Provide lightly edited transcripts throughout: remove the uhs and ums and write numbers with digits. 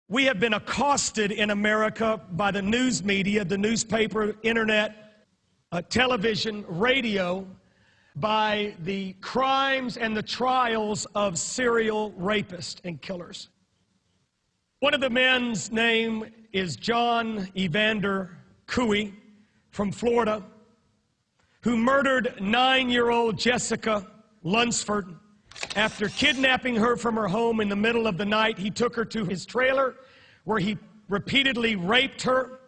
We have been accosted in America by the news media, the newspaper, internet, television, radio, by the crimes and the trials of serial rapists and killers. One of the men's name is John Evander Cooey from Florida, who murdered 9-year-old Jessica Lunsford. After kidnapping her from her home in the middle of the night, he took her to his trailer where he repeatedly raped her.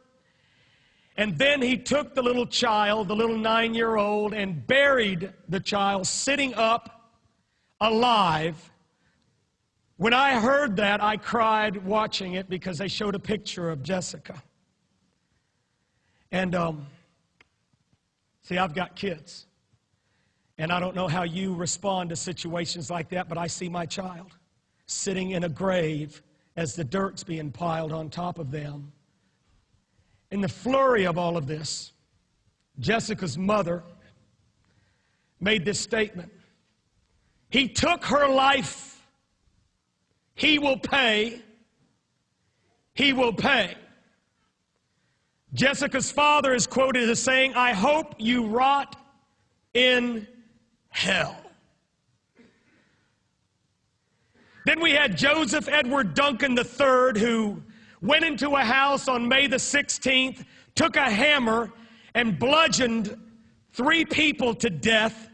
And then he took the little child, the little 9-year-old, and buried the child sitting up, alive. When I heard that, I cried watching it because they showed a picture of Jessica. And, see, I've got kids. And I don't know how you respond to situations like that, but I see my child sitting in a grave as the dirt's being piled on top of them. In the flurry of all of this, Jessica's mother made this statement: "He took her life. He will pay. He will pay." Jessica's father is quoted as saying, "I hope you rot in hell." Then we had Joseph Edward Duncan III, who went into a house on May the 16th, took a hammer and bludgeoned 3 people to death,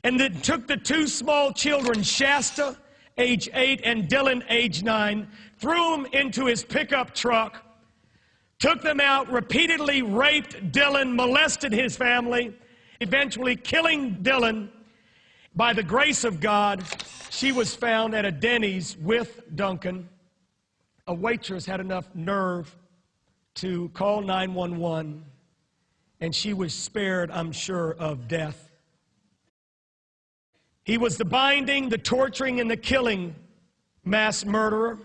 and then took the 2 small children, Shasta, age 8, and Dylan, age 9, threw them into his pickup truck, took them out, repeatedly raped Dylan, molested his family, eventually killing Dylan. By the grace of God, she was found at a Denny's with Duncan. A waitress had enough nerve to call 911, and she was spared, I'm sure, of death. He was the binding, the torturing, and the killing mass murderer,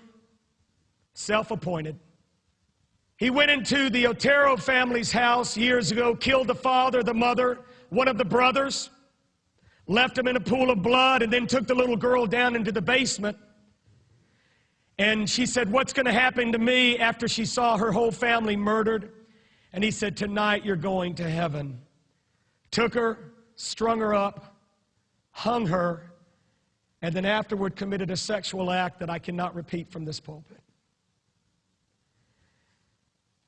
self-appointed. He went into the Otero family's house years ago, killed the father, the mother, one of the brothers, left him in a pool of blood, and then took the little girl down into the basement. And she said, "What's going to happen to me?" after she saw her whole family murdered. And he said, "Tonight you're going to heaven." Took her, strung her up, hung her, and then afterward committed a sexual act that I cannot repeat from this pulpit.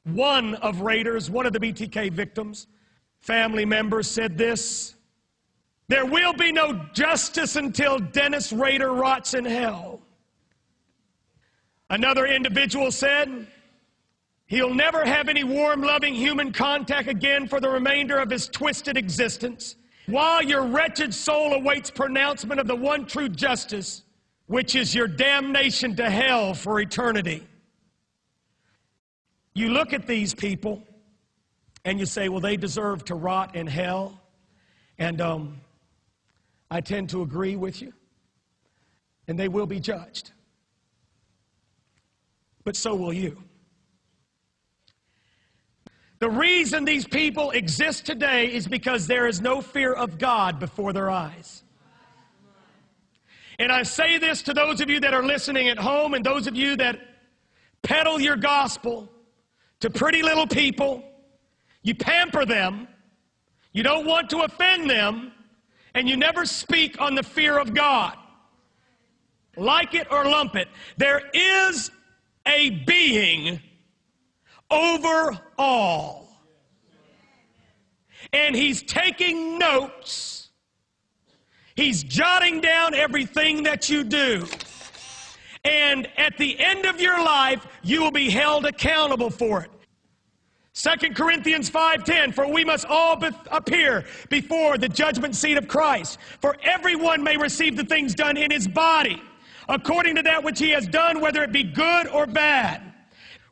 One of Raiders, one of the BTK victims, family members said this: "There will be no justice until Dennis Rader rots in hell." Another individual said, "He'll never have any warm, loving human contact again for the remainder of his twisted existence, while your wretched soul awaits pronouncement of the one true justice, which is your damnation to hell for eternity." You look at these people and you say, well, they deserve to rot in hell. And I tend to agree with you. And they will be judged. But so will you. The reason these people exist today is because there is no fear of God before their eyes. And I say this to those of you that are listening at home and those of you that peddle your gospel to pretty little people. You pamper them. You don't want to offend them. And you never speak on the fear of God. Like it or lump it, there is a being over all. And he's taking notes. He's jotting down everything that you do. And at the end of your life, you will be held accountable for it. 2 Corinthians 5:10, "For we must all appear before the judgment seat of Christ. For everyone may receive the things done in his body, according to that which he has done, whether it be good or bad."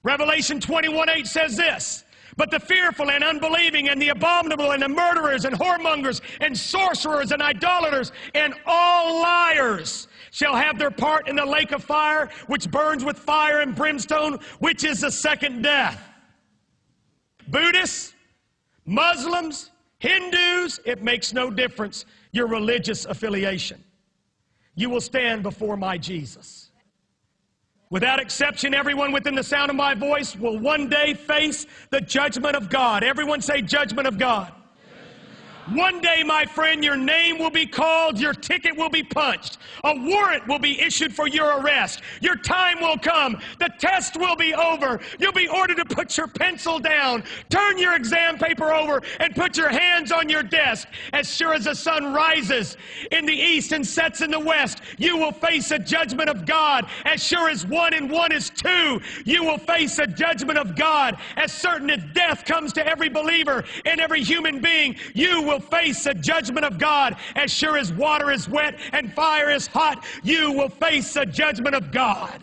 Revelation 21:8 says this: "But the fearful and unbelieving and the abominable and the murderers and whoremongers and sorcerers and idolaters and all liars shall have their part in the lake of fire, which burns with fire and brimstone, which is the second death." Buddhists, Muslims, Hindus, it makes no difference your religious affiliation. You will stand before my Jesus. Without exception, everyone within the sound of my voice will one day face the judgment of God. Everyone say judgment of God. One day, my friend, your name will be called, your ticket will be punched, a warrant will be issued for your arrest, your time will come, the test will be over, you'll be ordered to put your pencil down, turn your exam paper over, and put your hands on your desk. As sure as the sun rises in the east and sets in the west, you will face a judgment of God. As sure as 1 and 1 is 2, you will face a judgment of God. As certain as death comes to every believer and every human being, you will face a judgment of God. As sure as water is wet and fire is hot, you will face a judgment of God.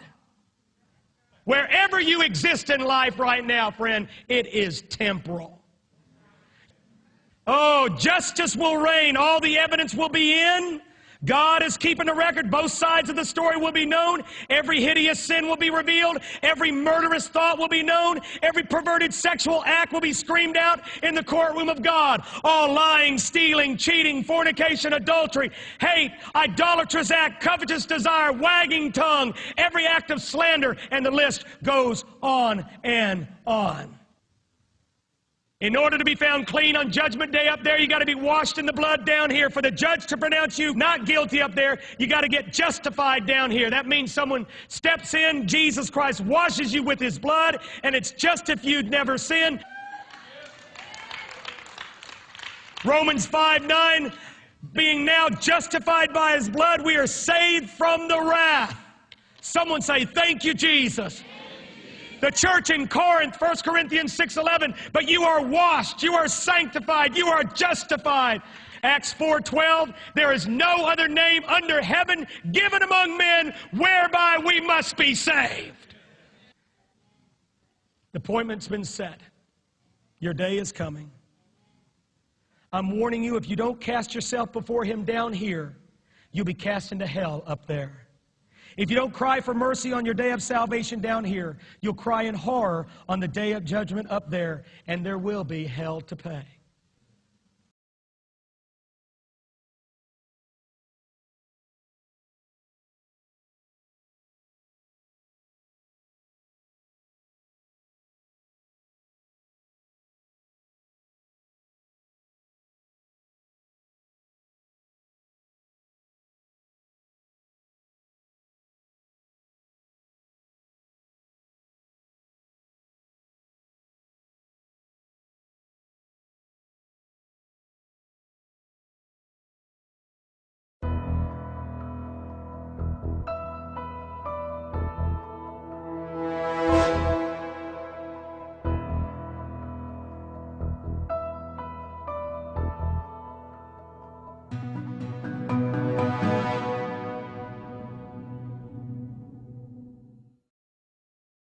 Wherever you exist in life right now, friend, it is temporal. Oh, justice will reign. All the evidence will be in. God is keeping a record. Both sides of the story will be known. Every hideous sin will be revealed. Every murderous thought will be known. Every perverted sexual act will be screamed out in the courtroom of God. All lying, stealing, cheating, fornication, adultery, hate, idolatrous act, covetous desire, wagging tongue, every act of slander, and the list goes on and on. In order to be found clean on Judgment Day up there, you got to be washed in the blood down here. For the judge to pronounce you not guilty up there, you got to get justified down here. That means someone steps in, Jesus Christ washes you with his blood, and it's just if you'd never sinned. Romans 5:9, being now justified by his blood, we are saved from the wrath. Someone say, thank you, Jesus. The church in Corinth, 1 Corinthians 6:11, but you are washed, you are sanctified, you are justified. Acts 4:12, there is no other name under heaven given among men whereby we must be saved. The appointment's been set. Your day is coming. I'm warning you, if you don't cast yourself before him down here, you'll be cast into hell up there. If you don't cry for mercy on your day of salvation down here, you'll cry in horror on the day of judgment up there, and there will be hell to pay.